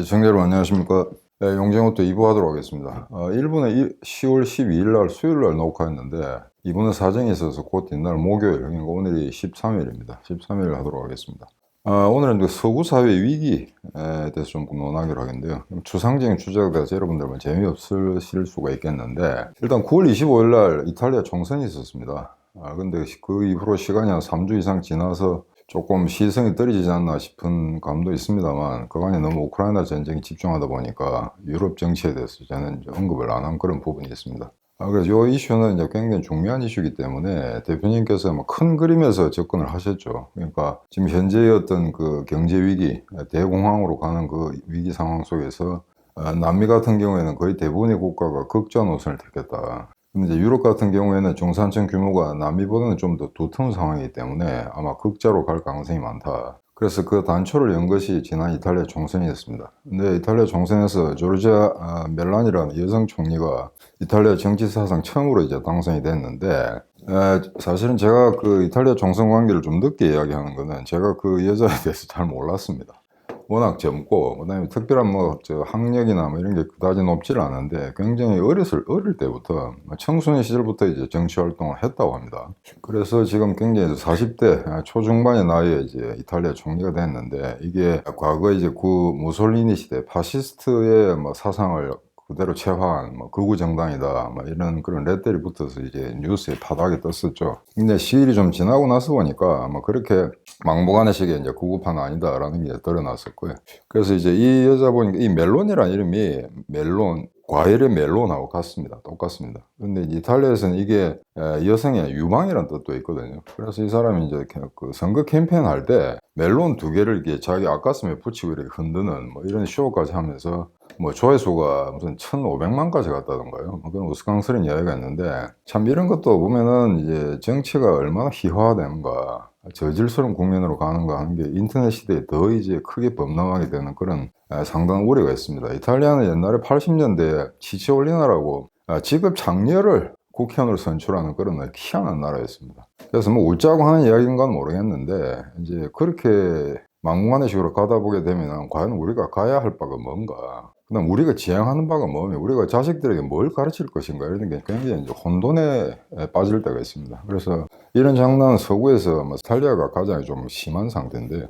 시청자 여러분 안녕하십니까. 네, 용쟁호또 2부 하도록 하겠습니다. 1부는 10월 12일 날 수요일 날 녹화했는데 2부는 사정이 있어서 곧 뒷날 목요일, 그러니까 오늘이 13일입니다. 13일 하도록 하겠습니다. 오늘은 서구 사회 위기에 대해서 좀 논하기로 하겠는데요. 추상적인 주제가 돼서 여러분들 재미없으실 수가 있겠는데, 일단 9월 25일 날 이탈리아 총선이 있었습니다. 근데 그 이후로 시간이 한 3주 이상 지나서 조금 시선이 떨어지지 않나 싶은 감도 있습니다만, 그간에 너무 우크라이나 전쟁에 집중하다 보니까 유럽 정치에 대해서 저는 이제 언급을 안 한 그런 부분이 있습니다. 그래서 이 이슈는 이제 굉장히 중요한 이슈이기 때문에 대표님께서 뭐 큰 그림에서 접근을 하셨죠. 그러니까 지금 현재의 어떤 그 경제 위기, 대공황으로 가는 그 위기 상황 속에서 남미 같은 경우에는 거의 대부분의 국가가 극좌 노선을 택했다. 근데 이제 유럽 같은 경우에는 중산층 규모가 남미보다는 좀 더 두터운 상황이기 때문에 아마 극자로 갈 가능성이 많다. 그래서 그 단초를 연 것이 지난 이탈리아 총선이었습니다. 근데 이탈리아 총선에서 조르지아 멜라니라는 여성 총리가 이탈리아 정치 사상 처음으로 이제 당선이 됐는데, 사실은 제가 그 이탈리아 총선 관계를 좀 늦게 이야기하는 거는 제가 그 여자에 대해서 잘 몰랐습니다. 워낙 젊고, 그다음에 특별한 학력이나 이런 게 그다지 높지를 않은데, 굉장히 어릴 때부터, 청소년 시절부터 이제 정치 활동을 했다고 합니다. 그래서 지금 굉장히 40대 초중반의 나이에 이제 이탈리아 총리가 됐는데, 이게 과거 이제 무솔리니 시대 파시스트의 사상을 그대로 체화한 극우 정당이다, 이런 그런 레벨이 붙어서 이제 뉴스에 바닥에 떴었죠. 근데 시일이 좀 지나고 나서 보니까 그렇게 막무가내 식의 이제 극우파는 아니다라는 게 드러났었고요. 그래서 이제 이 여자 보니까 이 멜론이라는 이름이 과일의 멜론하고 같습니다. 똑같습니다. 근데 이탈리아에서는 이게 여성의 유망이라는 뜻도 있거든요. 그래서 이 사람이 이제 그 선거 캠페인 할 때 멜론 두 개를 이렇게 자기 앞가슴에 붙이고 이렇게 흔드는 이런 쇼까지 하면서 조회수가 무슨 1,500만까지 갔다던가요. 그런 우스꽝스러운 이야기가 있는데, 참 이런 것도 보면은 이제 정치가 얼마나 희화화되는가, 저질스러운 국면으로 가는가 하는 게 인터넷 시대에 더 이제 크게 범람하게 되는 그런 상당한 우려가 있습니다. 이탈리아는 옛날에 80년대에 치치올리나라고 직업 장녀를 국회의원으로 선출하는 그런 희한한 나라였습니다. 그래서 웃자고 하는 이야기인가는 모르겠는데, 이제 그렇게 막무가내 식으로 가다 보게 되면 과연 우리가 가야 할 바가 뭔가, 그다음 우리가 지향하는 바가 뭐며, 우리가 자식들에게 뭘 가르칠 것인가, 이런 게 굉장히 이제 혼돈에 빠질 때가 있습니다. 그래서 이런 장난은 서구에서 이탈리아가 가장 좀 심한 상태인데,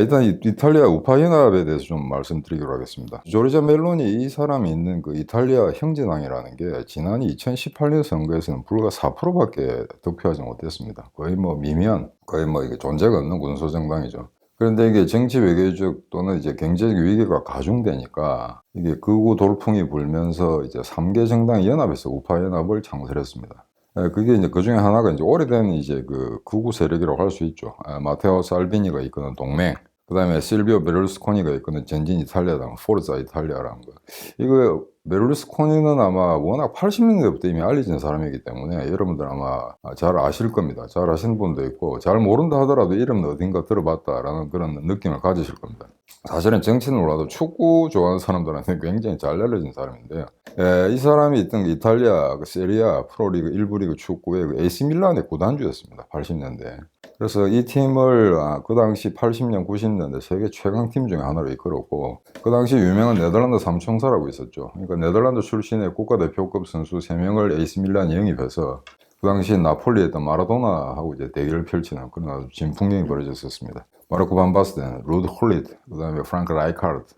일단 이탈리아 우파 연합에 대해서 좀 말씀드리도록 하겠습니다. 조르자 멜로니, 이 사람이 있는 그 이탈리아 형제당이라는 게 지난 2018년 선거에서는 불과 4%밖에 득표하지 못했습니다. 거의 미미한, 거의 이게 존재가 없는 군소정당이죠. 그런데 이게 정치 외교적 또는 이제 경제적 위기가 가중되니까 이게 극우 돌풍이 불면서 이제 3개 정당이 연합해서 우파 연합을 창설했습니다. 그게 이제 그 중에 하나가 이제 오래된 이제 그 극우 세력이라고 할 수 있죠. 마테오 살비니가 이끄는 동맹, 그 다음에 실비오 베를루스코니가 이끄는 전진 이탈리아당, 포르자 이탈리아라는 거. 이거 베를루스코니는 아마 워낙 80년대부터 이미 알려진 사람이기 때문에 여러분들 아마 잘 아실 겁니다. 잘 아시는 분도 있고, 잘 모른다 하더라도 이름은 어딘가 들어봤다라는 그런 느낌을 가지실 겁니다. 사실은 정치는 몰라도 축구 좋아하는 사람들한테 굉장히 잘 알려진 사람인데요. 이 사람이 있던 이탈리아 세리아 프로리그 1부 리그 축구의 AC 밀란의 구단주였습니다. 80년대. 그래서 이 팀을 그 당시 80년, 90년대 세계 최강팀 중에 하나로 이끌었고, 그 당시 유명한 네덜란드 삼총사라고 있었죠. 그러니까 네덜란드 출신의 국가대표급 선수 3명을 AC 밀란이 영입해서 그 당시 나폴리에 있던 마라도나하고 이제 대결을 펼치는 그런 아주 진풍경이 벌어졌었습니다. 마르코 반 바스텐, 루드 홀리트, 그 다음에 프랑크 라이카르트,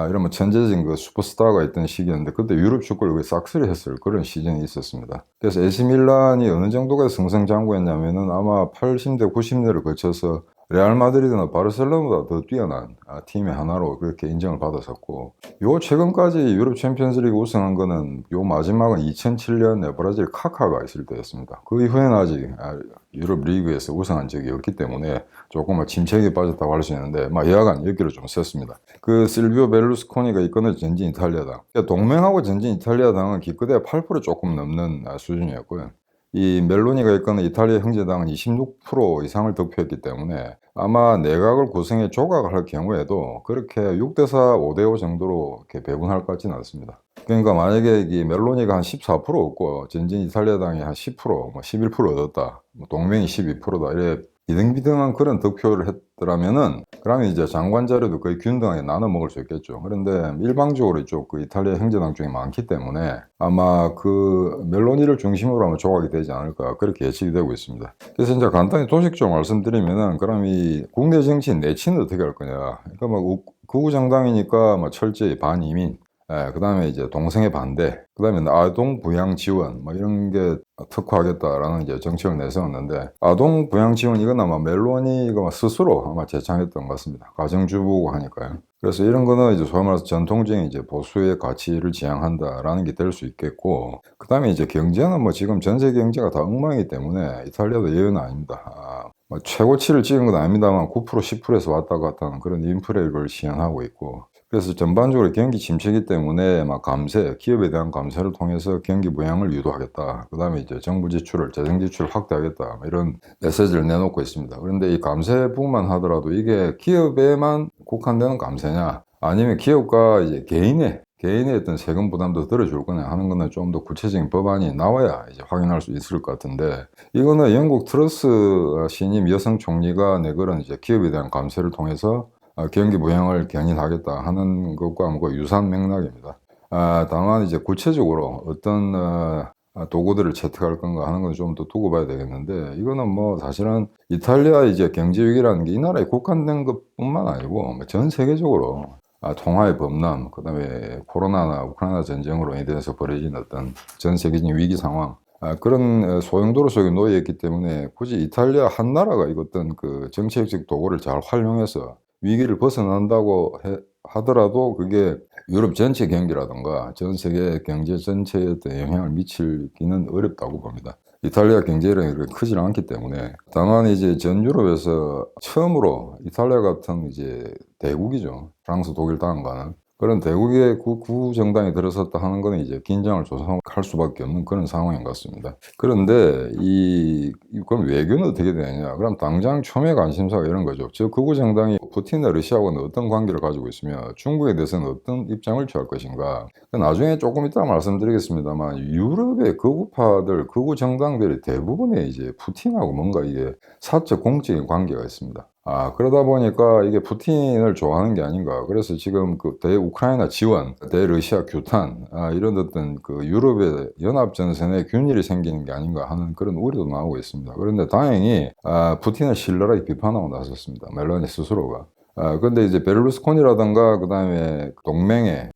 이런 천재적인 그 슈퍼스타가 있던 시기였는데, 그때 유럽 축구를 거의 싹쓸이 했을 그런 시즌이 있었습니다. 그래서 AC 밀란이 어느 정도가 승승장구했냐면은 아마 80대, 90대를 거쳐서 레알 마드리드나 바르셀로나보다 더 뛰어난 팀의 하나로 그렇게 인정을 받았었고, 요 최근까지 유럽 챔피언스리그 우승한 거는 요 마지막은 2007년 브라질 카카가 있을 때였습니다. 그 이후에는 아직 유럽 리그에서 우승한 적이 없기 때문에 조금 침체기에 빠졌다고 할 수 있는데, 여하간 여기를 좀 썼습니다. 그 실비오 베를루스코니가 이끄는 전진 이탈리아당, 동맹하고 전진 이탈리아당은 기껏해야 8% 조금 넘는 수준이었고요. 이 멜로니가 이끄는 이탈리아 형제당은 26% 이상을 득표했기 때문에 아마 내각을 구성해 조각을 할 경우에도 그렇게 6대4, 5대5 정도로 이렇게 배분할 것 같지는 않습니다. 그러니까 만약에 이 멜로니가 한 14% 얻고 전진 이탈리아당이 한 10%, 11% 얻었다, 동맹이 12%다, 이래 비등비등한 그런 득표를 했더라면은 그러면 이제 장관 자료도 거의 균등하게 나눠 먹을 수 있겠죠. 그런데 일방적으로 이쪽 그 이탈리아 행정당 쪽이 많기 때문에 아마 그 멜로니를 중심으로 아마 조각이 되지 않을까 그렇게 예측이 되고 있습니다. 그래서 이제 간단히 도식적으로 말씀드리면은 그럼 이 국내 정치 내치는 어떻게 할 거냐. 그러니까 뭐 극우 정당이니까 뭐 철저히 반이민, 그 다음에 이제 동성애 반대, 그 다음에 아동 부양 지원, 뭐 이런 게 특화하겠다라는 이제 정책을 내세웠는데, 아동 부양 지원 이건 아마 멜로니가 스스로 아마 제창했던 것 같습니다. 가정주부고 하니까요. 그래서 이런 거는 이제 소위 말해서 전통적인 이제 보수의 가치를 지향한다라는 게 될 수 있겠고, 그 다음에 이제 경제는 뭐 지금 전 세계 경제가 다 엉망이기 때문에 이탈리아도 예외는 아닙니다. 뭐 최고치를 찍은 건 아닙니다만 9% 10%에서 왔다 갔다 하는 그런 인플레를 시현하고 있고, 그래서 전반적으로 경기 침체이기 때문에 막 감세, 기업에 대한 감세를 통해서 경기 부양을 유도하겠다. 그 다음에 이제 정부 지출을, 재정 지출을 확대하겠다. 이런 메시지를 내놓고 있습니다. 그런데 이 감세뿐만 하더라도 이게 기업에만 국한되는 감세냐, 아니면 기업과 이제 개인의 어떤 세금 부담도 덜어줄 거냐 하는 거는 좀 더 구체적인 법안이 나와야 이제 확인할 수 있을 것 같은데, 이거는 영국 트러스 신임 여성 총리가 내걸은 이제 기업에 대한 감세를 통해서 경기 부양을 견인하겠다 하는 것과 뭐 유사한 맥락입니다. 다만 이제 구체적으로 어떤 도구들을 채택할 건가 하는 건 좀 더 두고 봐야 되겠는데, 이거는 뭐 사실은 이탈리아 이제 경제 위기라는 게 이 나라에 국한된 것뿐만 아니고 전 세계적으로 통화의 범람, 그다음에 코로나나 우크라이나 전쟁으로 인해서 벌어진 어떤 전 세계적인 위기 상황, 그런 소용돌이 속에 놓여 있기 때문에 굳이 이탈리아 한 나라가 이 어떤 그 정책적 도구를 잘 활용해서 위기를 벗어난다고 하더라도 그게 유럽 전체 경기라든가 전 세계 경제 전체에 어떤 영향을 미치기는 어렵다고 봅니다. 이탈리아 경제력이 그렇게 크지 않기 때문에. 다만 이제 전 유럽에서 처음으로 이탈리아 같은 이제 대국이죠. 프랑스, 독일 다음 가는 그런 대국의 구정당이 들어섰다 하는 것은 이제 긴장을 조성할 수밖에 없는 그런 상황인 것 같습니다. 그런데 그럼 외교는 어떻게 되느냐? 그럼 당장 초미의 관심사가 이런 거죠. 저 극우 정당이 푸틴과 러시아하고는 어떤 관계를 가지고 있으며 중국에 대해서는 어떤 입장을 취할 것인가? 나중에 조금 이따 말씀드리겠습니다만 유럽의 극우파들, 극우 정당들이 대부분의 이제 푸틴하고 뭔가 이게 사적 공적인 관계가 있습니다. 그러다 보니까 이게 푸틴을 좋아하는 게 아닌가. 그래서 지금 그 대우크라이나 지원, 대러시아 규탄, 이런 어떤 그 유럽의 연합전선에 균일이 생기는 게 아닌가 하는 그런 우려도 나오고 있습니다. 그런데 다행히, 푸틴을 신랄하게 비판하고 나섰습니다. 멜로니 스스로가. 근데 이제 베를루스코니라든가 그 다음에 동맹의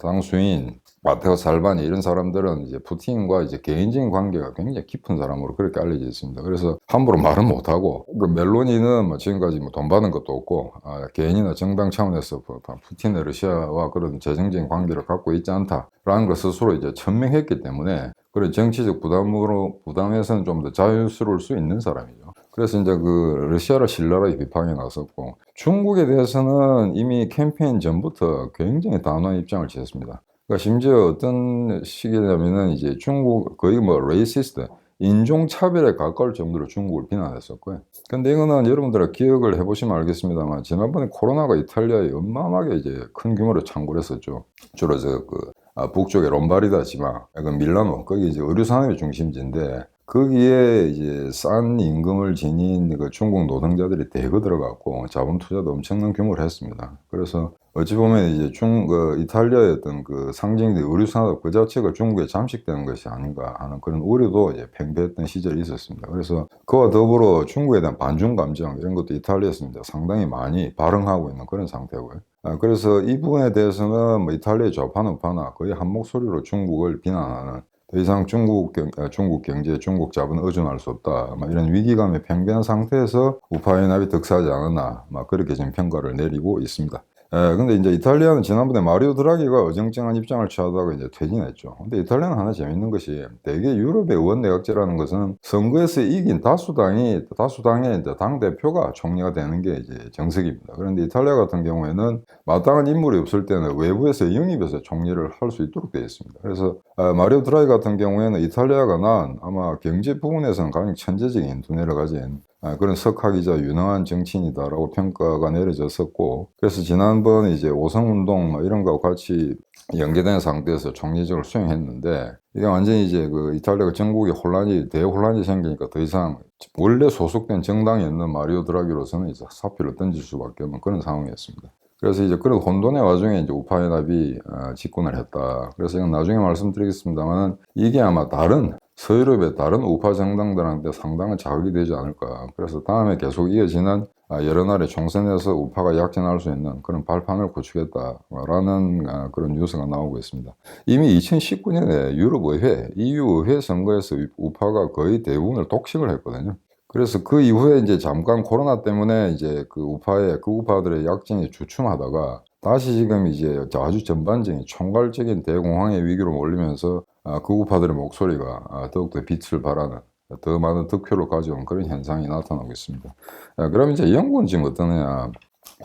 당수인 마테오 살바니 이런 사람들은 이제 푸틴과 이제 개인적인 관계가 굉장히 깊은 사람으로 그렇게 알려져 있습니다. 그래서 함부로 말은 못하고, 그 멜로니는 뭐 지금까지 뭐 돈 받은 것도 없고, 개인이나 정당 차원에서 푸틴의 러시아와 그런 재정적인 관계를 갖고 있지 않다라는 걸 스스로 이제 천명했기 때문에 그런 정치적 부담에서는 좀 더 자유스러울 수 있는 사람이죠. 그래서 이제 그 러시아를 신랄하게 비판해 나섰고, 중국에 대해서는 이미 캠페인 전부터 굉장히 단호한 입장을 취했습니다. 그러니까 심지어 어떤 시기냐면은 이제 중국 거의 뭐 레이시스트, 인종차별에 가까울 정도로 중국을 비난했었고요. 근데 이거는 여러분들 기억을 해보시면 알겠습니다만, 지난번에 코로나가 이탈리아에 어마어마하게 이제 큰 규모로 창궐 했었죠. 주로 북쪽의 롬바르디아 지방, 약간 밀라노, 거기 이제 의류 산업의 중심지인데, 거기에 이제 싼 임금을 지닌 그 중국 노동자들이 대거 들어갔고 자본 투자도 엄청난 규모로 했습니다. 그래서 어찌 보면 이제 이탈리아의 어떤 그 상징된 의류 산업 그 자체가 중국에 잠식되는 것이 아닌가 하는 그런 우려도 이제 팽배했던 시절이 있었습니다. 그래서 그와 더불어 중국에 대한 반중 감정 이런 것도 이탈리아에서 상당히 많이 발흥하고 있는 그런 상태고요. 그래서 이 부분에 대해서는 뭐 이탈리아의 좌파나 우파나 거의 한 목소리로 중국을 비난하는, 더 이상 중국 경제, 중국 자본은 의존할 수 없다. 이런 위기감에 팽배한 상태에서 우파 연합이 득세하지 않았나, 그렇게 지금 평가를 내리고 있습니다. 근데 이제 이탈리아는 지난번에 마리오 드라기가 어정쩡한 입장을 취하다가 이제 퇴진했죠. 근데 이탈리아는 하나 재밌는 것이, 대개 유럽의 의원 내각제라는 것은 선거에서 이긴 다수당의 이제 당대표가 총리가 되는 게 이제 정석입니다. 그런데 이탈리아 같은 경우에는 마땅한 인물이 없을 때는 외부에서 영입해서 총리를 할 수 있도록 되어 있습니다. 그래서 마리오 드라기 같은 경우에는 이탈리아가 난 아마 경제 부분에서는 가장 천재적인 두뇌를 가진 그런 석학이자 유능한 정치인이다라고 평가가 내려졌었고, 그래서 지난번 이제 오성운동 뭐 이런 거하고 같이 연계된 상태에서 총리직을 수행했는데, 이게 완전히 이제 그 이탈리아 정국의 대혼란이 생기니까 더 이상 원래 소속된 정당이었는 마리오 드라기로서는 이제 사표를 던질 수밖에 없는 그런 상황이었습니다. 그래서 이제 그런 혼돈의 와중에 이제 우파 연합이 집권을 했다. 그래서 이건 나중에 말씀드리겠습니다만, 이게 아마 서유럽의 다른 우파 정당들한테 상당한 자극이 되지 않을까. 그래서 다음에 계속 이어지는 여러 나라의 총선에서 우파가 약진할 수 있는 그런 발판을 구축했다라는 그런 뉴스가 나오고 있습니다. 이미 2019년에 유럽의회, EU의회 선거에서 우파가 거의 대부분을 독식을 했거든요. 그래서 그 이후에 이제 잠깐 코로나 때문에 이제 그 우파들의 약진이 주춤하다가 다시 지금 이제 아주 전반적인 총괄적인 대공황의 위기로 몰리면서 그 우파들의 목소리가 더욱더 빛을 발하는 더 많은 득표를 가져온 그런 현상이 나타나고 있습니다. 그럼 이제 영국은 지금 어떠느냐?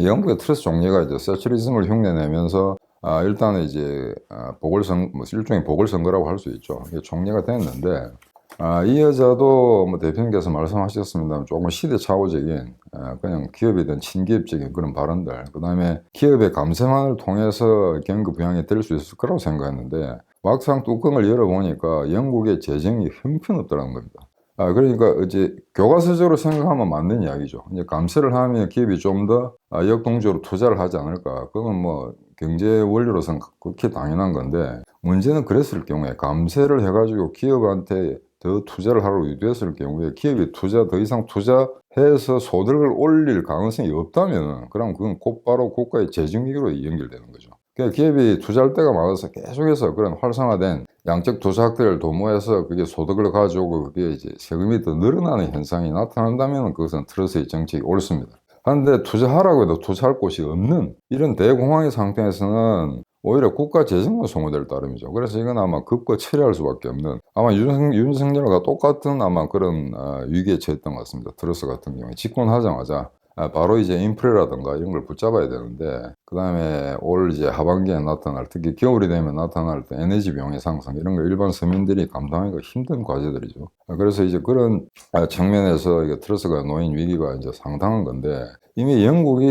영국의 트러스 총리가 이제 세츄리즘을 흉내내면서 일단은 이제 일종의 보궐선거라고 할 수 있죠. 이게 총리가 됐는데, 이 여자도 뭐 대표님께서 말씀하셨습니다. 조금 시대착오적인 그냥 기업에 대한 친기업적인 그런 발언들, 그 다음에 기업의 감세만을 통해서 경기 부양이 될 수 있을 거라고 생각했는데, 막상 뚜껑을 열어보니까 영국의 재정이 형편없더라는 겁니다. 그러니까 이제 교과서적으로 생각하면 맞는 이야기죠. 이제 감세를 하면 기업이 좀 더 역동적으로 투자를 하지 않을까. 그건 뭐 경제 원리로서는 그렇게 당연한 건데, 문제는 그랬을 경우에 감세를 해가지고 기업한테 더 투자를 하라고 유도했을 경우에 기업이 더 이상 투자해서 소득을 올릴 가능성이 없다면, 그럼 그건 곧바로 국가의 재정위기로 연결되는 거죠. 그러니까 기업이 투자할 때가 많아서 계속해서 그런 활성화된 양적 투자학대를 도모해서 그게 소득을 가져오고 그게 이제 세금이 더 늘어나는 현상이 나타난다면 그것은 트러스의 정책이 옳습니다. 그런데 투자하라고 해도 투자할 곳이 없는 이런 대공황의 상태에서는 오히려 국가 재정만 소모될 따름이죠. 그래서 이건 아마 급거 처리할 수밖에 없는, 아마 윤석열과 똑같은 아마 그런 위기에 처했던 것 같습니다. 트러스 같은 경우에 집권하자마자 바로 이제 인프레라든가 이런 걸 붙잡아야 되는데, 그 다음에 올 이제 하반기에 특히 겨울이 되면 나타날 때 에너지 비용의 상승, 이런 거 일반 서민들이 감당하기가 힘든 과제들이죠. 그래서 이제 그런 측면에서 이게 트러스가 놓인 위기가 이제 상당한 건데, 이미 영국이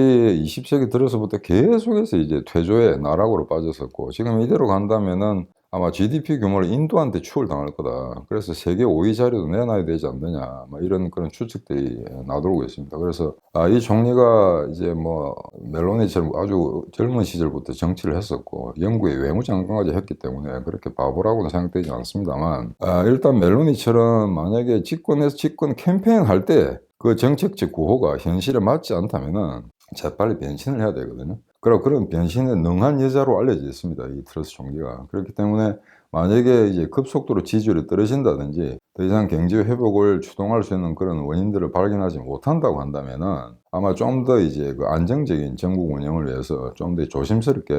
20세기 들어서부터 계속해서 이제 퇴조의 나락으로 빠졌었고, 지금 이대로 간다면은 아마 GDP 규모를 인도한테 추월당할 거다. 그래서 세계 5위 자리도 내놔야 되지 않느냐. 뭐 이런 그런 추측들이 나돌고 있습니다. 그래서 이 총리가 이제 뭐 멜로니처럼 아주 젊은 시절부터 정치를 했었고 영국의 외무장관까지 했기 때문에 그렇게 바보라고는 생각되지 않습니다만, 일단 멜로니처럼 만약에 집권 캠페인 할 때 그 정책적 구호가 현실에 맞지 않다면은 재빨리 변신을 해야 되거든요. 그런 변신에 능한 여자로 알려져 있습니다, 이 트러스 총리가. 그렇기 때문에 만약에 이제 급속도로 지지율이 떨어진다든지 더 이상 경제 회복을 추동할 수 있는 그런 원인들을 발견하지 못한다고 한다면은 아마 좀 더 이제 그 안정적인 정국 운영을 위해서 좀 더 조심스럽게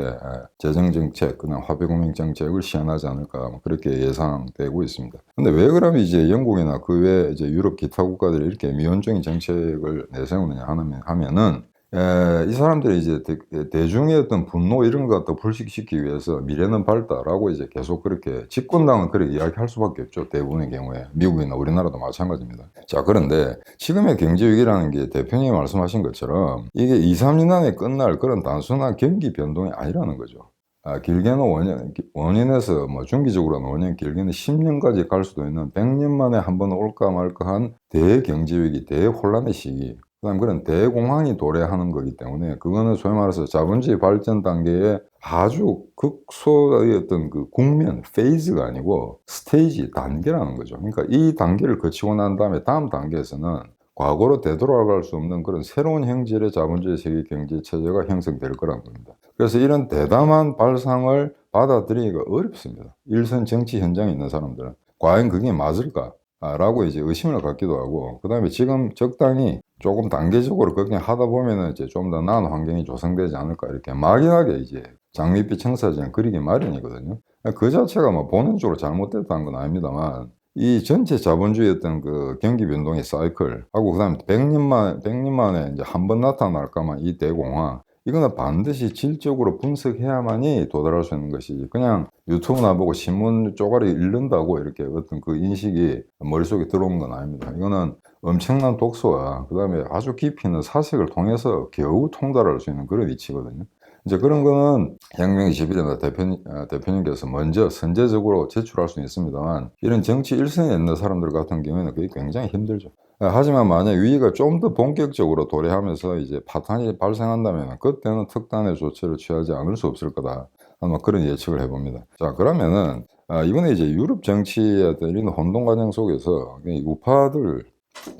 재정 정책, 그냥 화폐금융 정책을 시행하지 않을까, 뭐 그렇게 예상되고 있습니다. 근데 왜 그러면 이제 영국이나 그 외 이제 유럽 기타 국가들이 이렇게 미온적인 정책을 내세우느냐 하면은, 이 사람들이 이제 대중의 어떤 분노 이런 것 갖다 불식시키기 위해서 미래는 밝다라고 이제 계속 그렇게 집권당은 그렇게 이야기할 수밖에 없죠. 대부분의 경우에 미국이나 우리나라도 마찬가지입니다. 자, 그런데 지금의 경제 위기라는 게 대표님이 말씀하신 것처럼 이게 2, 3년 안에 끝날 그런 단순한 경기 변동이 아니라는 거죠. 길게는 원인에서 뭐 중기적으로는 5년, 길게는 10년까지 갈 수도 있는 100년 만에 한 번 올까 말까 한 대경제위기, 대혼란의 시기, 그다음 그런 대공황이 도래하는 거기 때문에 그거는 소위 말해서 자본주의 발전 단계에 아주 극소의 어떤 그 국면, 페이즈가 아니고 스테이지, 단계라는 거죠. 그러니까 이 단계를 거치고 난 다음에 다음 단계에서는 과거로 되돌아갈 수 없는 그런 새로운 형질의 자본주의 세계 경제 체제가 형성될 거라는 겁니다. 그래서 이런 대담한 발상을 받아들이기가 어렵습니다. 일선 정치 현장에 있는 사람들은 과연 그게 맞을까? 라고 이제 의심을 갖기도 하고, 그 다음에 지금 적당히 조금 단계적으로 그렇게 하다 보면은 이제 좀 더 나은 환경이 조성되지 않을까, 이렇게 막연하게 이제 장밋빛 청사진을 그리기 마련이거든요. 그 자체가 뭐 본능적으로 잘못됐다는 건 아닙니다만, 이 전체 자본주의 어떤 그 경기 변동의 사이클 하고, 그 다음에 100년 만에 이제 한 번 나타날까만 이 대공황, 이거는 반드시 질적으로 분석해야만이 도달할 수 있는 것이지, 그냥 유튜브나 보고 신문 쪼가리 읽는다고 이렇게 어떤 그 인식이 머릿속에 들어오는 건 아닙니다. 이거는 엄청난 독서와 그다음에 아주 깊이 있는 사색을 통해서 겨우 통달할 수 있는 그런 이치거든요. 이제 그런 거는 혁명 21년 대표님께서 먼저 선제적으로 제출할 수는 있습니다만, 이런 정치 일선에 있는 사람들 같은 경우에는 그게 굉장히 힘들죠. 하지만 만약 위기가 좀 더 본격적으로 도래하면서 이제 파탄이 발생한다면 그때는 특단의 조치를 취하지 않을 수 없을 거다, 아마 그런 예측을 해봅니다. 자, 그러면은 이번에 이제 유럽 정치의 어떤 이런 혼동 과정 속에서 이 우파들,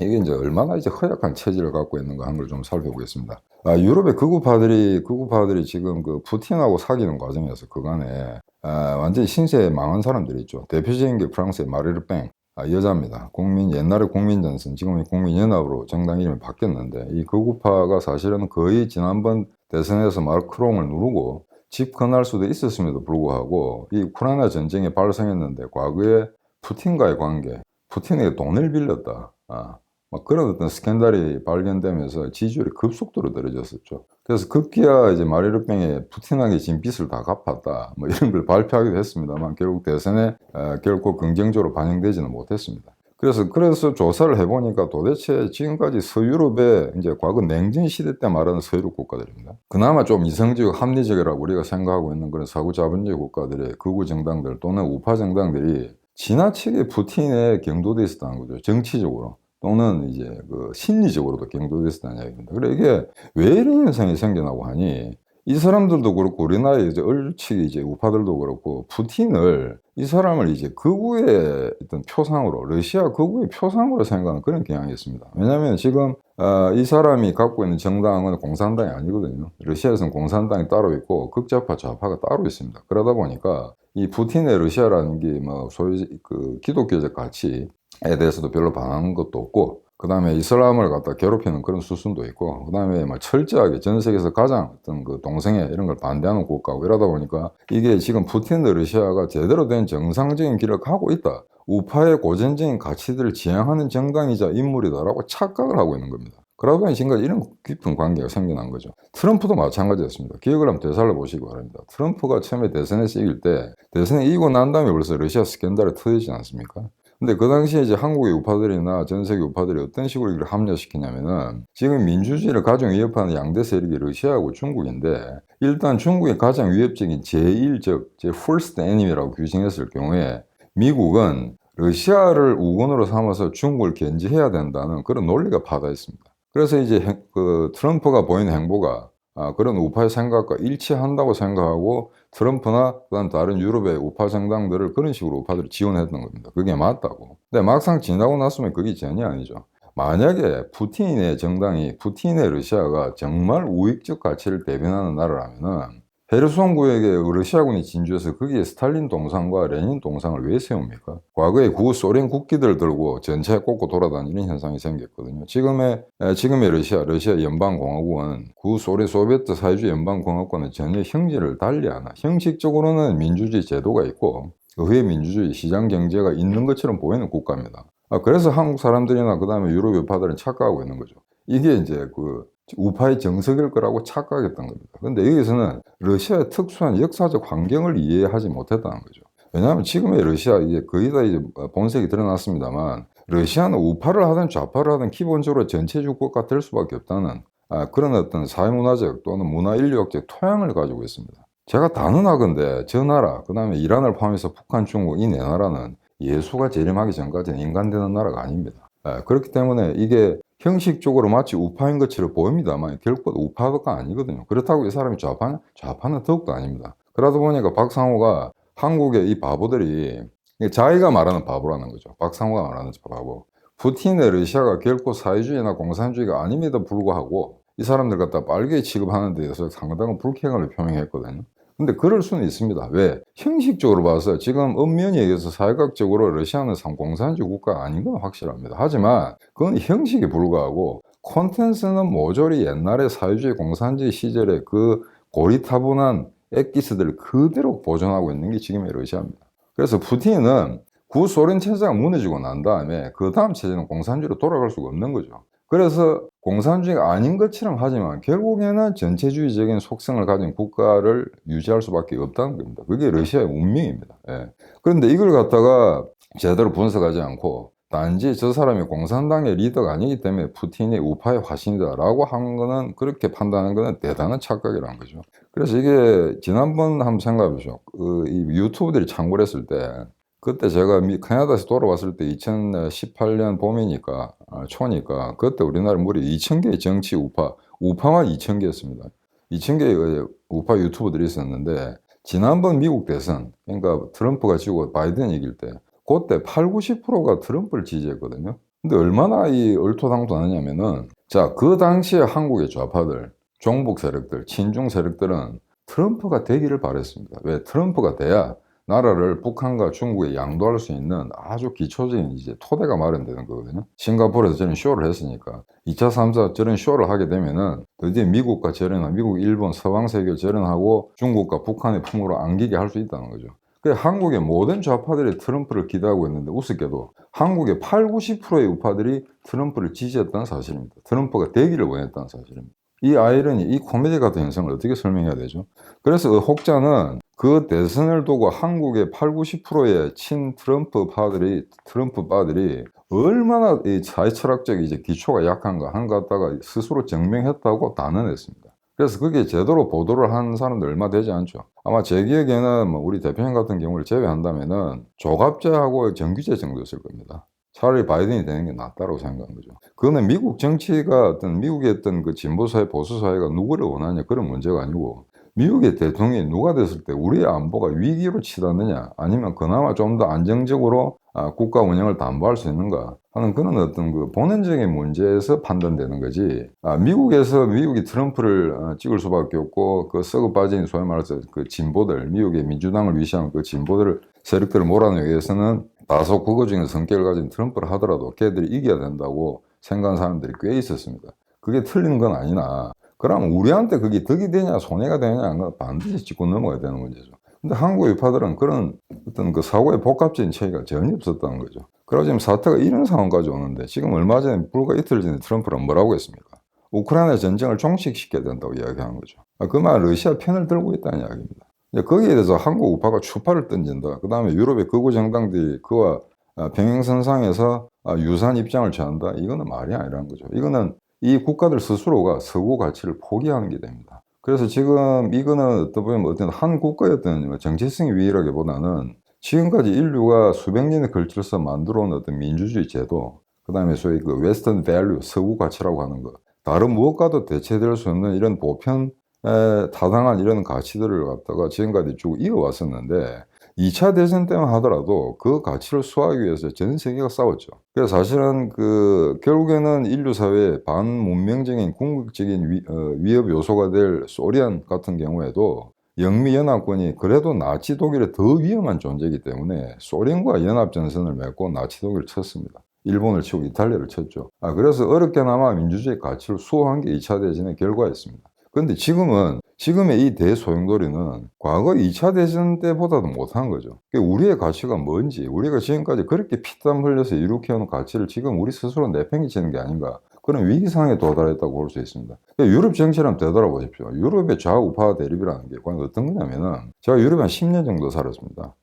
이게 이제 얼마나 이제 허약한 체질을 갖고 있는가 하는 걸 좀 살펴보겠습니다. 유럽의 극우파들이 지금 그 푸틴하고 사귀는 과정에서 그간에 완전히 신세에 망한 사람들이 있죠. 대표적인 게 프랑스의 마리 르팽, 여자입니다. 옛날에 국민전선, 지금은 국민연합으로 정당 이름이 바뀌었는데, 이 극우파가 사실은 거의 지난번 대선에서 마크롱을 누르고 집권할 수도 있었음에도 불구하고 이 우크라이나 전쟁이 발생했는데 과거에 푸틴과의 관계, 푸틴에게 돈을 빌렸다, 막 그런 어떤 스캔들이 발견되면서 지지율이 급속도로 떨어졌었죠. 그래서 급기야 이제 마리 르팽이 푸틴에게 진 빚을 다 갚았다, 뭐 이런 걸 발표하기도 했습니다만, 결국 대선에 결코 긍정적으로 반영되지는 못했습니다. 그래서 조사를 해보니까 도대체 지금까지 서유럽의 이제 과거 냉전 시대 때 말하는 서유럽 국가들입니다. 그나마 좀 이성적, 합리적이라고 우리가 생각하고 있는 그런 사고 자본주의 국가들의 극우 정당들 또는 우파 정당들이 지나치게 푸틴에 경도돼 있었다는 거죠. 정치적으로 또는 이제 그 심리적으로도 경도돼 있었다는 이야기입니다. 그래, 이게 왜 이런 현상이 생겨나고 하니, 이 사람들도 그렇고 우리나라의 이제 얼치기 이제 우파들도 그렇고 푸틴을, 이 사람을 이제 극우의 어떤 표상으로, 러시아 극우의 표상으로 생각하는 그런 경향이 있습니다. 왜냐하면 지금 이 사람이 갖고 있는 정당은 공산당이 아니거든요. 러시아에서는 공산당이 따로 있고 극좌파 좌파가 따로 있습니다. 그러다 보니까 이 푸틴의 러시아라는 게 뭐 소위 그 기독교적 가치에 대해서도 별로 반하는 것도 없고, 그 다음에 이슬람을 갖다 괴롭히는 그런 수순도 있고, 그 다음에 막 철저하게 전 세계에서 가장 어떤 그 동성애 이런 걸 반대하는 국가고, 이러다 보니까 이게 지금 푸틴 러시아가 제대로 된 정상적인 길을 가고 있다, 우파의 고전적인 가치들을 지향하는 정당이자 인물이다라고 착각을 하고 있는 겁니다. 그러다 보니 지금까지 이런 깊은 관계가 생겨난 거죠. 트럼프도 마찬가지였습니다. 기억을 한번 되살려 보시기 바랍니다. 트럼프가 처음에 대선에서 이길 때, 대선에 이기고 난 다음에 벌써 러시아 스캔들이 터지지 않습니까? 근데 그 당시에 이제 한국의 우파들이나 전 세계 우파들이 어떤 식으로 이걸 합리화시키냐면은, 지금 민주주의를 가장 위협하는 양대 세력이 러시아하고 중국인데, 일단 중국의 가장 위협적인 제1적, first enemy라고 규정했을 경우에 미국은 러시아를 우군으로 삼아서 중국을 견제해야 된다는 그런 논리가 파다 있습니다. 그래서 이제 그 트럼프가 보이는 행보가 그런 우파의 생각과 일치한다고 생각하고 트럼프나 그다음 다른 유럽의 우파 정당들을 그런 식으로 우파들을 지원했던 겁니다. 그게 맞다고. 근데 막상 지나고 났으면 그게 전혀 아니죠. 만약에 푸틴의 정당이, 푸틴의 러시아가 정말 우익적 가치를 대변하는 나라라면은 헤르손 구역에 러시아군이 진주해서 거기에 스탈린 동상과 레닌 동상을 왜 세웁니까? 과거에 구소련 국기들 들고 전차에 꽂고 돌아다니는 현상이 생겼거든요. 지금의 러시아 연방공화국은 구소련 소비에트 사회주의 연방공화국과는 전혀 형질을 달리하나, 형식적으로는 민주주의 제도가 있고 의회 민주주의 시장 경제가 있는 것처럼 보이는 국가입니다. 그래서 한국 사람들이나 그 다음에 유럽 우파들은 착각하고 있는 거죠. 이게 이제 그 우파의 정석일 거라고 착각했던 겁니다. 근데 여기서는 러시아의 특수한 역사적 환경을 이해하지 못했다는 거죠. 왜냐하면 지금의 러시아, 이제 거의 다 이제 본색이 드러났습니다만, 러시아는 우파를 하든 좌파를 하든 기본적으로 전체주의 국가가 될 수밖에 없다는 그런 어떤 사회문화적 또는 문화인류학적 토양을 가지고 있습니다. 제가 단언하건대 저 나라, 그 다음에 이란을 포함해서 북한, 중국 이 네 나라는 예수가 재림하기 전까지는 인간 되는 나라가 아닙니다. 그렇기 때문에 이게 형식적으로 마치 우파인 것처럼 보입니다만 결코 우파가 아니거든요. 그렇다고 이 사람이 좌파는 더욱도 아닙니다. 그러다 보니까 박상호가 한국의 이 바보들이, 자기가 말하는 바보라는 거죠. 박상호가 말하는 바보. 푸틴의 러시아가 결코 사회주의나 공산주의가 아님에도 불구하고 이 사람들 갖다 빨개 취급하는 데 대해서 상당한 불쾌감을 표명했거든요. 근데 그럴 수는 있습니다. 왜? 형식적으로 봐서 지금 엄연히 얘기해서 사회학적으로 러시아는 공산주의 국가가 아닌 건 확실합니다. 하지만 그건 형식에 불과하고 콘텐츠는 모조리 옛날의 사회주의 공산주의 시절의 그 고리타분한 엑기스들을 그대로 보존하고 있는 게 지금의 러시아입니다. 그래서 푸틴은 구소련 체제가 무너지고 난 다음에 그 다음 체제는 공산주의로 돌아갈 수가 없는 거죠. 그래서 공산주의가 아닌 것처럼 하지만 결국에는 전체주의적인 속성을 가진 국가를 유지할 수밖에 없다는 겁니다. 그게 러시아의 운명입니다. 예. 그런데 이걸 갖다가 제대로 분석하지 않고 단지 저 사람이 공산당의 리더가 아니기 때문에 푸틴이 우파의 화신이다라고 한 거는, 그렇게 판단하는 거는 대단한 착각이라는 거죠. 그래서 이게 지난번 한번 생각해 보죠. 이 유튜브들이 창궐 했을 때, 그때 제가 캐나다에서 돌아왔을 때 2018년 봄이니까, 초니까, 그때 우리나라 무려 2,000개의 정치 우파만 2,000개였습니다. 2,000개의 우파 유튜버들이 있었는데, 지난번 미국 대선, 그러니까 트럼프가 지고 바이든 이길 때, 그때 8, 90%가 트럼프를 지지했거든요. 근데 얼마나 이 얼토당토하냐면은, 자, 그 당시에 한국의 좌파들, 종북 세력들, 친중 세력들은 트럼프가 되기를 바랬습니다. 왜? 트럼프가 돼야 나라를 북한과 중국에 양도할 수 있는 아주 기초적인 이제 토대가 마련되는 거거든요. 싱가포르에서 저런 쇼를 했으니까 2차, 3차 저런 쇼를 하게 되면은 드디어 미국과 저런하고, 미국, 일본, 서방 세계 저런하고 중국과 북한의 품으로 안기게 할 수 있다는 거죠. 한국의 모든 좌파들이 트럼프를 기대하고 있는데, 우습게도 한국의 8, 90%의 우파들이 트럼프를 지지했다는 사실입니다. 트럼프가 되기를 원했다는 사실입니다. 이 아이러니, 이 코미디 같은 현상을 어떻게 설명해야 되죠? 그래서 혹자는 그 대선을 두고 한국의 8, 90%의 트럼프 바들이 얼마나 이 사회철학적 이제 기초가 약한가 한 것 갖다가 스스로 증명했다고 단언했습니다. 그래서 그게 제대로 보도를 한 사람들 얼마 되지 않죠. 아마 제 기억에는 뭐 우리 대표님 같은 경우를 제외한다면은 조갑제하고 정규제 정도였을 겁니다. 차라리 바이든이 되는 게 낫다고 생각한 거죠. 그거는 미국 정치가 미국의 어떤 그 진보사회, 보수사회가 누구를 원하냐, 그런 문제가 아니고, 미국의 대통령이 누가 됐을 때 우리의 안보가 위기로 치닫느냐, 아니면 그나마 좀 더 안정적으로 국가 운영을 담보할 수 있는가 하는 그런 어떤 그 본원적인 문제에서 판단되는 거지. 미국이 트럼프를 찍을 수밖에 없고, 그 썩어 빠진 소위 말해서 그 진보들, 미국의 민주당을 위시한 그 진보들을, 세력들을 몰아내기 위해서는 다소 국어적인 성격을 가진 트럼프를 하더라도 걔들이 이겨야 된다고 생각하는 사람들이 꽤 있었습니다. 그게 틀린 건 아니나, 그럼 우리한테 그게 덕이 되냐 손해가 되냐, 반드시 짚고 넘어가야 되는 문제죠. 근데 한국 유파들은 그런 어떤 그 사고의 복합적인 체계가 전혀 없었다는 거죠. 그리고 지금 사태가 이런 상황까지 오는데, 지금 얼마 전에, 불과 이틀 전에 트럼프는 뭐라고 했습니까? 우크라이나 전쟁을 종식시켜야 된다고 이야기하는 거죠. 그 말 러시아 편을 들고 있다는 이야기입니다. 거기에 대해서 한국 우파가 추파를 던진다. 그 다음에 유럽의 극우 정당들이 그와 평행선상에서 유사한 입장을 취한다. 이거는 말이 아니라는 거죠. 이거는 이 국가들 스스로가 서구 가치를 포기하는 게 됩니다. 그래서 지금 이거는 어떤 보면 어떤 한 국가의 어떤 정체성의 위기라기보다는 지금까지 인류가 수백 년에 걸쳐서 만들어 온 어떤 민주주의 제도, 그 다음에 소위 그 웨스턴 밸류, 서구 가치라고 하는 것, 다른 무엇과도 대체될 수 없는 이런 보편 타당한 이런 가치들을 갖다가 지금까지 쭉 이어왔었는데, 2차 대전 때만 하더라도 그 가치를 수호하기 위해서 전 세계가 싸웠죠. 그래서 사실은 결국에는 인류 사회의 반문명적인 궁극적인 위협 요소가 될 소련 같은 경우에도 영미연합군이 그래도 나치 독일에 더 위험한 존재이기 때문에 소련과 연합전선을 맺고 나치 독일을 쳤습니다. 일본을 치고 이탈리아를 쳤죠. 그래서 어렵게나마 민주주의 가치를 수호한 게 2차 대전의 결과였습니다. 그런데 지금의 이 대소용돌이는 과거 2차 대전 때보다도 못한 거죠. 우리의 가치가 뭔지, 우리가 지금까지 그렇게 피땀 흘려서 일으켜온 가치를 지금 우리 스스로 내팽개치는 게 아닌가, 그런 위기상에 도달했다고 볼 수 있습니다. 유럽 정치를 한번 되돌아보십시오. 유럽의 좌우파 대립이라는 게 과연 어떤 거냐면은, 제가 유럽에 한 10년 정도 살았습니다.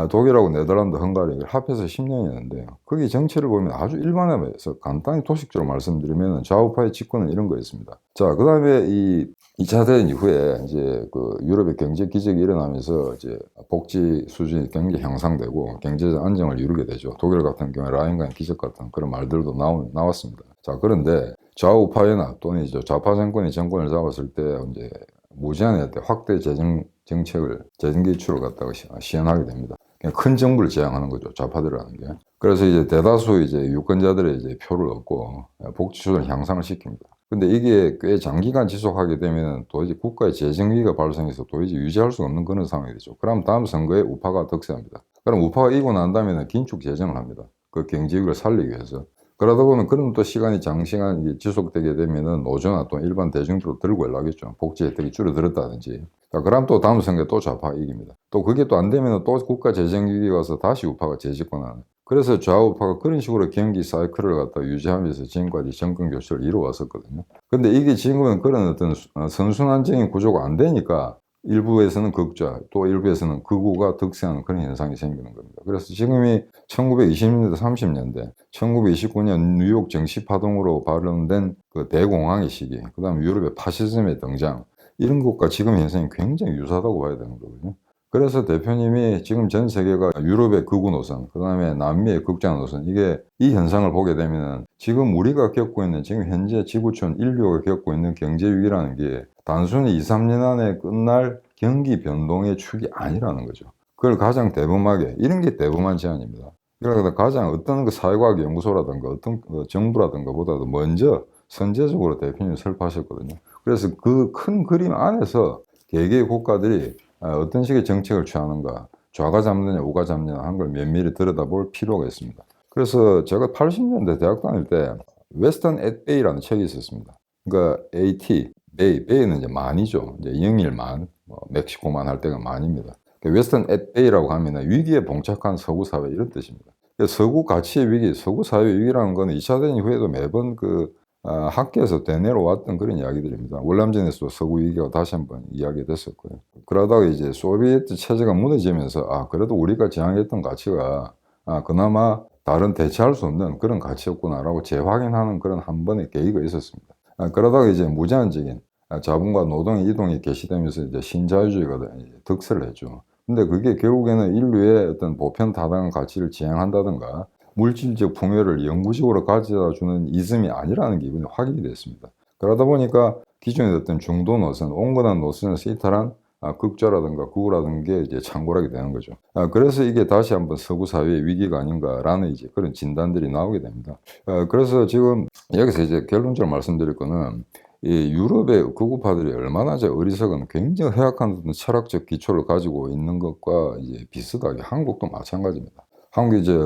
독일하고 네덜란드, 헝가리 합해서 10년이었는데요. 거기 정치를 보면 아주 일반화해서 간단히 도식적으로 말씀드리면 좌우파의 직권은 이런 거였습니다. 자, 그 다음에 이 2차 대전 이후에 이제 그 유럽의 경제 기적이 일어나면서 이제 복지 수준이 굉장히 향상되고 경제적 안정을 이루게 되죠. 독일 같은 경우에 라인강의 기적 같은 그런 말들도 나왔습니다. 자, 그런데 좌우파나 또는 이제 좌파 정권이 정권을 잡았을 때 이제 무제한의 확대 재정 기출을 갖다가 시행하게 됩니다. 그냥 큰 정부를 제안하는 거죠. 좌파들이라는 게. 그래서 이제 대다수 이제 유권자들의 이제 표를 얻고 복지 수준을 향상을 시킵니다. 근데 이게 꽤 장기간 지속하게 되면 도저히 국가의 재정위기가 발생해서 도저히 유지할 수 없는 그런 상황이 되죠. 그럼 다음 선거에 우파가 득세합니다. 그럼 우파가 이기고 난 다음에는 긴축 재정을 합니다. 그 경제위기를 살리기 위해서. 그러다 보면 그런 또 시간이 장시간 지속되게 되면은 노조나 또 일반 대중들로 들고 연락했죠. 복지 혜택이 줄어들었다든지. 그럼 또 다음 선거에 또 좌파가 이깁니다. 또 그게 또 안 되면 또 국가 재정위기가 와서 다시 우파가 재집권하는 그래서 좌우파가 그런 식으로 경기 사이클을 갖다 유지하면서 지금까지 정권 교체를 이루어왔었거든요. 근데 이게 지금은 그런 어떤 선순환적인 구조가 안 되니까 일부에서는 극좌, 또 일부에서는 극우가 득세하는 그런 현상이 생기는 겁니다. 그래서 지금이 1920년대, 30년대, 1929년 뉴욕 정치 파동으로 발현된 그 대공황의 시기, 그 다음에 유럽의 파시즘의 등장, 이런 것과 지금 현상이 굉장히 유사하다고 봐야 되는 거거든요. 그래서 대표님이 지금 전 세계가 유럽의 극우 노선, 그 다음에 남미의 극좌 노선, 이게 이 현상을 보게 되면은 지금 우리가 겪고 있는, 지금 현재 지구촌 인류가 겪고 있는 경제 위기라는 게 단순히 2, 3년 안에 끝날 경기 변동의 축이 아니라는 거죠. 그걸 가장 대범하게, 이런 게 대범한 제안입니다. 그러니까 가장 어떤 그 사회과학 연구소라든가 어떤 그 정부라든가 보다도 먼저 선제적으로 대표님이 설파하셨거든요. 그래서 그 큰 그림 안에서 개개의 국가들이 어떤 식의 정책을 취하는가, 좌가 잡느냐 우가 잡느냐 한 걸 면밀히 들여다볼 필요가 있습니다. 그래서 제가 80년대 대학 다닐 때 웨스턴 앳 베이라는 책이 있었습니다. 그러니까 AT, 베이는 이제 만이죠. 이제 영일만, 멕시코만 할 때가 만입니다. 웨스턴 앳 베이라고 하면 위기에 봉착한 서구 사회 이런 뜻입니다. 서구 가치의 위기, 서구 사회 위기라는 건 2차 대전 후에도 매번 학계에서 되뇌어왔던 그런 이야기들입니다. 월남전에서도 서구 위기가 다시 한번 이야기됐었고요. 그러다가 이제 소비에트 체제가 무너지면서 그래도 우리가 지향했던 가치가 그나마 다른 대체할 수 없는 그런 가치였구나라고 재확인하는 그런 한 번의 계기가 있었습니다. 그러다가 이제 무제한적인 자본과 노동의 이동이 개시되면서 이제 신자유주의가 이제 득세를 했죠. 근데 그게 결국에는 인류의 어떤 보편 타당한 가치를 지향한다든가 물질적 풍요를 영구적으로 가져다 주는 이즘이 아니라는 게 이번에 확인이 됐습니다. 그러다 보니까 기존의 어떤 중도 노선, 온건한 노선에서 이탈한 극좌라든가 극우라든가 게 이제 창궐하게 되는 거죠. 그래서 이게 다시 한번 서구 사회의 위기가 아닌가라는 이제 그런 진단들이 나오게 됩니다. 그래서 지금 여기서 이제 결론적으로 말씀드릴 거는 이 유럽의 극우파들이 얼마나 어리석은 굉장히 허약한 어떤 철학적 기초를 가지고 있는 것과 이제 비슷하게 한국도 마찬가지입니다. 한국이 이제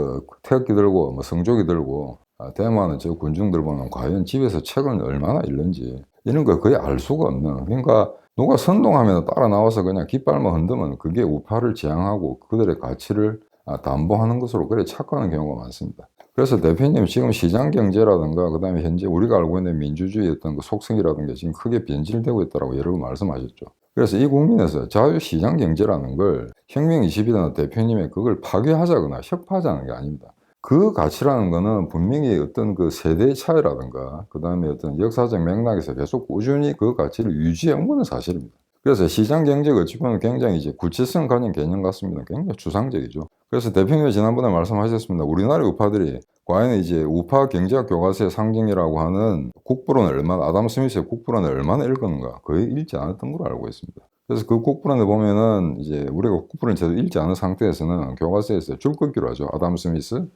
태극기 들고 성조기 들고 대모하는 저 군중들 보면 과연 집에서 책을 얼마나 읽는지 이런 걸 거의 알 수가 없는, 그러니까 누가 선동하면 따라 나와서 그냥 깃발만 흔들면 그게 우파를 지향하고 그들의 가치를 담보하는 것으로 그래 착각하는 경우가 많습니다. 그래서 대표님 지금 시장 경제라든가 그다음에 현재 우리가 알고 있는 민주주의 어떤 그 속성이라든가 지금 크게 변질되고 있다라고 여러 번 말씀하셨죠. 그래서 이 국민에서 자유시장 경제라는 걸 혁명 20이라는 대표님의 그걸 파괴하자거나 혁파하자는 게 아닙니다. 그 가치라는 거는 분명히 어떤 그 세대의 차이라든가 그다음에 어떤 역사적 맥락에서 계속 꾸준히 그 가치를 유지해 온 거는 사실입니다. 그래서 시장 경제가 어찌 보면 굉장히 이제 구체성 가진 개념 같습니다. 굉장히 추상적이죠. 그래서 대표님이 지난번에 말씀하셨습니다. 우리나라 우파들이 과연 이제 우파 경제학 교과서의 상징이라고 하는 국부론을 얼마나, 아담 스미스의 국부론을 얼마나 읽었는가, 거의 읽지 않았던 걸로 알고 있습니다. 그래서 그 국부론을 보면은 이제 우리가 국부론을 제대로 읽지 않은 상태에서는 교과서에서 줄 긋기로 하죠. 아담 스미스,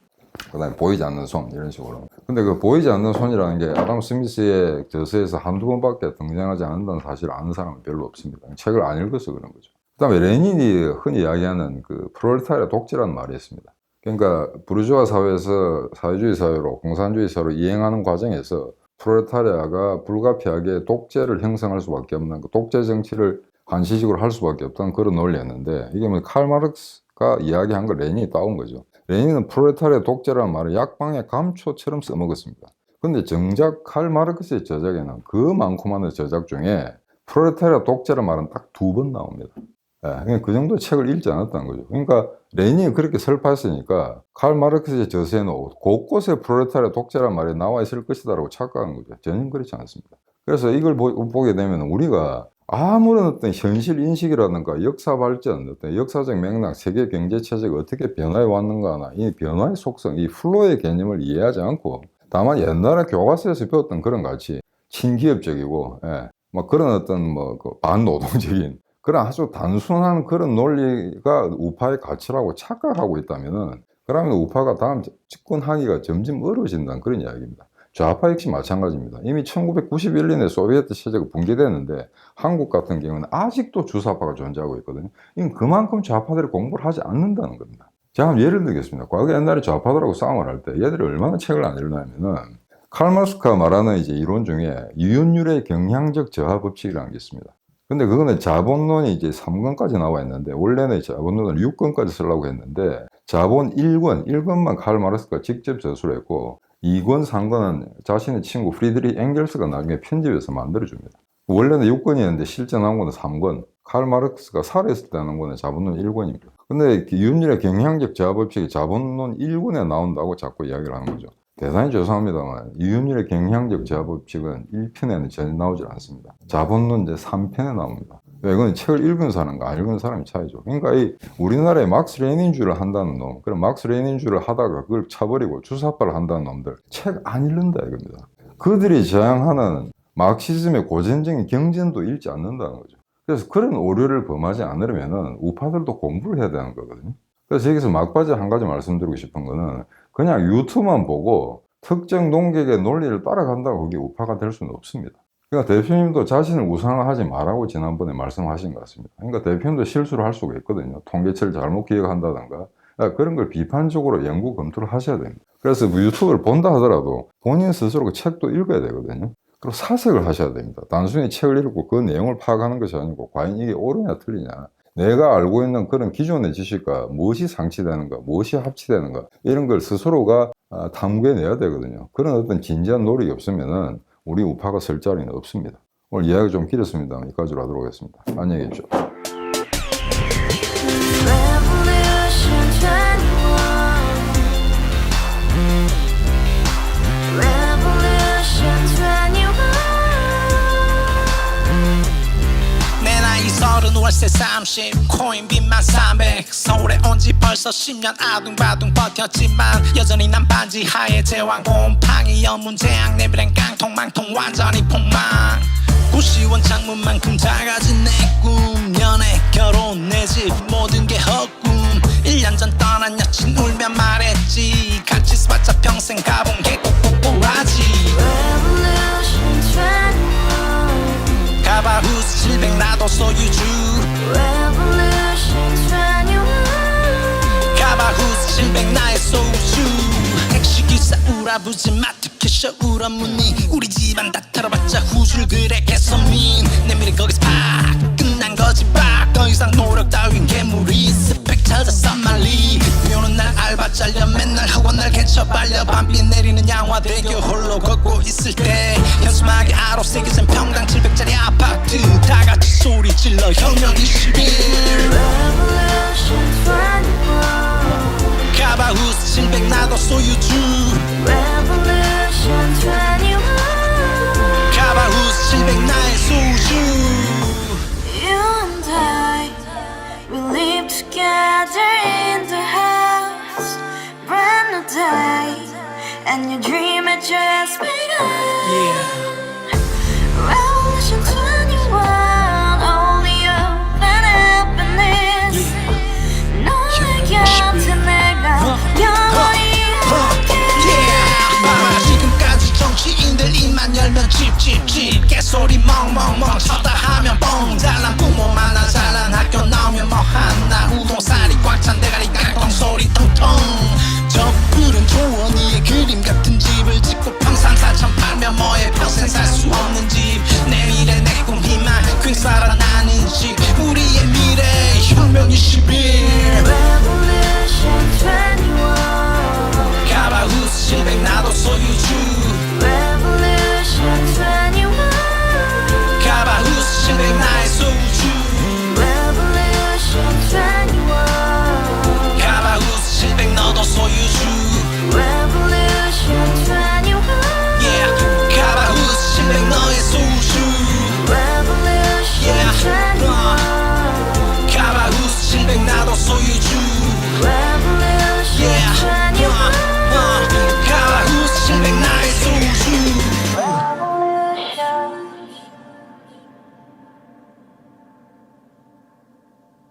그다음에 보이지 않는 손 이런 식으로. 근데 그 보이지 않는 손이라는 게 아담 스미스의 저서에서 한두 번밖에 등장하지 않는다는 사실을 아는 사람은 별로 없습니다. 책을 안 읽어서 그런 거죠. 그다음에 레닌이 흔히 이야기하는 그 프롤레타리아 독재라는 말이 있습니다. 그러니까 부르주아 사회에서 사회주의 사회로 공산주의 사회로 이행하는 과정에서 프롤레타리아가 불가피하게 독재를 형성할 수밖에 없는, 그 독재 정치를 한시적으로 할 수밖에 없다는 그런 논리였는데, 이게 뭐 칼 마르크스가 이야기한 걸 레닌이 따온 거죠. 레닌은 프롤레타리아 독재라는 말을 약방의 감초처럼 써먹었습니다. 근데 정작 칼 마르크스의 저작에는 그 많고 많은 저작 중에 프롤레타리아 독재라는 말은 딱 2번 나옵니다. 그러니까 그 정도의 책을 읽지 않았다는 거죠. 그러니까 레닌이 그렇게 설파했으니까 칼 마르크스의 저서에는 곳곳에 프롤레타리아 독재라는 말이 나와 있을 것이다라고 착각한 거죠. 전혀 그렇지 않습니다. 그래서 이걸 보게 되면 우리가 아무런 어떤 현실 인식이라든가 역사 발전, 어떤 역사적 맥락, 세계 경제 체제가 어떻게 변화해 왔는가나 이 변화의 속성, 이 플로의 개념을 이해하지 않고 다만 옛날에 교과서에서 배웠던 그런 가치, 친기업적이고, 뭐 그런 어떤 반노동적인 그런 아주 단순한 그런 논리가 우파의 가치라고 착각하고 있다면은, 그러면 우파가 다음 집권하기가 점점 어려워진다는 그런 이야기입니다. 좌파 역시 마찬가지입니다. 이미 1991년에 소비에트 체제가 붕괴됐는데 한국 같은 경우는 아직도 주사파가 존재하고 있거든요. 이건 그만큼 좌파들이 공부를 하지 않는다는 겁니다. 제가 한번 예를 들겠습니다. 과거 옛날에 좌파들하고 싸움을 할 때 얘들이 얼마나 책을 안 읽냐면은 칼 마르크스가 말하는 이제 이론 중에 유연율의 경향적 저하 법칙이라는 게 있습니다. 근데 그거는 자본론이 이제 3권까지 나와 있는데 원래는 자본론을 6권까지 쓰려고 했는데 자본 1권만 칼 마르크스가 직접 저술을 했고 2권, 3권은 자신의 친구 프리드리히 엥겔스가 나중에 편집해서 만들어줍니다. 원래는 6권이었는데 실제 나온 거는 3권. 칼 마르크스가 살아있을 때 나온 거는 자본론 1권입니다. 근데 윤율의 경향적 제화법칙이 자본론 1권에 나온다고 자꾸 이야기를 하는 거죠. 대단히 죄송합니다만 윤율의 경향적 제화법칙은 1편에는 전혀 나오질 않습니다. 자본론 이제 3편에 나옵니다. 이건 책을 읽은 사람과 안 읽은 사람의 차이죠. 그러니까 우리나라에 막스 레닌주의를 한다는 놈, 그럼 막스 레닌주의를 하다가 그걸 차버리고 주사파를 한다는 놈들 책 안 읽는다 이겁니다. 그들이 저항하는 마크시즘의 고전적인 경전도 읽지 않는다는 거죠. 그래서 그런 오류를 범하지 않으려면 우파들도 공부를 해야 되는 거거든요. 그래서 여기서 막바지 한 가지 말씀드리고 싶은 거는 그냥 유튜브만 보고 특정 농객의 논리를 따라간다고 그게 우파가 될 수는 없습니다. 그러니까 대표님도 자신을 우상화하지 말라고 지난번에 말씀하신 것 같습니다. 그러니까 대표님도 실수를 할 수가 있거든요. 통계치를 잘못 기억한다던가 그런 걸 비판적으로 연구 검토를 하셔야 됩니다. 그래서 유튜브를 본다 하더라도 본인 스스로 그 책도 읽어야 되거든요. 그리고 사색을 하셔야 됩니다. 단순히 책을 읽고 그 내용을 파악하는 것이 아니고 과연 이게 옳으냐 틀리냐, 내가 알고 있는 그런 기존의 지식과 무엇이 상치되는가, 무엇이 합치되는가, 이런 걸 스스로가 탐구해내야 되거든요. 그런 어떤 진지한 노력이 없으면은 우리 우파가 설 자리는 없습니다. 오늘 이야기 좀 길었습니다. 여기까지로 하도록 하겠습니다. 안녕히 계십시오. 월세 30 코인빚만 300 서울에 온 지 벌써 10년 아둥바둥 버텼지만 여전히 난 반지 하에 제왕 곰팡이 연문제약 내비랑 깡통망통 완전히 폭망 90원 창문만큼 작아진 내 꿈 연애 결혼 내 집 모든 게 헛꿈 1년 전 떠난 여친 울며 말했지 같이 써봤자 평생 가본 게 꼭꼭꼭하지 가바후스 700 나도 소유주 가바후스 700 나의 소주 택시기사 우라부지 마트 캐셔 울어무니 우리 집안 다 털어봤자 후줄 그래 개선민 내 미래 거기서 팍 끝난 거지 팍 더 이상 노력 따윈 괴물이 스펙 찾아서 말리 비오는 날 알바 잘려 맨날 학원 날 개쳐 발려 밤비 내리는 양화대교 홀로 걷고 있을 때 현수막에 아로 새겨진 평당 700짜리 아파트 다같이 소리 질러 혁명 21 가바후스 700 나도 소유주 가바후스 700 나의 소주 Together in the house, brand new day, and your dream had just begun. Yeah.